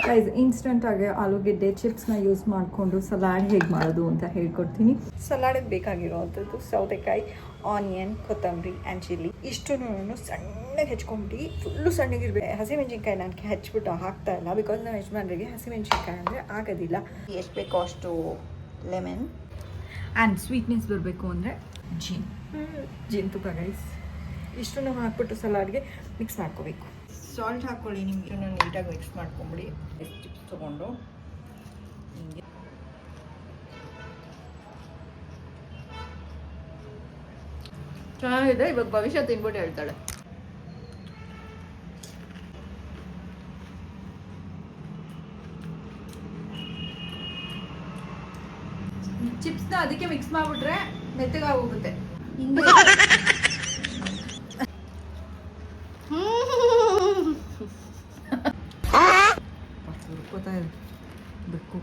Guys ಇನ್ಸ್ಟೆಂಟಾಗಿ ಆಲೂಗೆಡ್ಡೆ ಚಿಪ್ಸ್ನ use ಮಾಡಿಕೊಂಡು salad ಹೇಗೆ ಮಾಡೋದು ಅಂತ ಹೇಳ್ಕೊಡ್ತೀನಿ. ಸಲಾಡಿಗೆ ಬೇಕಾಗಿರೋವಂಥದ್ದು ಸೌತೆಕಾಯಿ, ಆನಿಯನ್, ಕೊತ್ತಂಬರಿ ಆ್ಯಂಡ್ ಚಿಲ್ಲಿ ಇಷ್ಟು ಸಣ್ಣಗೆ ಹೆಚ್ಕೊಂಬಿಟ್ಟು ಫುಲ್ಲು ಸಣ್ಣಗಿರ್ಬೇಕು. ಹಸಿಮೆಣ್ಸಿನ್ಕಾಯಿ ನನಗೆ ಹೆಚ್ಚಿಬಿಟ್ಟು ಹಾಕ್ತಾ ಇಲ್ಲ, ಬಿಕಾಸ್ ನಮ್ಮ ಯಜಮಾನ್ರಿಗೆ ಹಸಿಮೆಣ್ಸಿನ್ಕಾಯಿ ಅಂದರೆ ಆಗೋದಿಲ್ಲ. ಎಷ್ಟು ಬೇಕೋ ಅಷ್ಟು ಲೆಮನ್ ಆ್ಯಂಡ್ ಸ್ವೀಟ್ನೆಸ್ ಬರಬೇಕು ಅಂದರೆ ಜೇನುತುಪ್ಪ ಗೈಸ್. ಇಷ್ಟನ್ನು ಹಾಕ್ಬಿಟ್ಟು ಸಲಾಡ್ಗೆ ಮಿಕ್ಸ್ ಮಾಡ್ಕೋಬೇಕು. ಸಾಲ್ಟ್ ಹಾಕ್ಕೊಳ್ಳಿ, ನಿಮಗೆ ನೀಟಾಗಿ ಮಿಕ್ಸ್ ಮಾಡ್ಕೊಂಬಿಡಿ. ಚಿಪ್ಸ್ ತೊಗೊಂಡು ಹಿಂಗೆ ಚೆನ್ನಾಗಿದೆ. ಇವಾಗ ಭವಿಷ್ಯ ತಿನ್ಬಿಟ್ಟು ಹೇಳ್ತಾಳೆ. ಚಿಪ್ಸ್ನ ಅದಕ್ಕೆ ಮಿಕ್ಸ್ ಮಾಡ್ಬಿಟ್ರೆ ಮೆತ್ತಗಾಗೋಗುತ್ತೆ. ಹುರ್ಕೋತಾ ಬೆಕ್ಕು.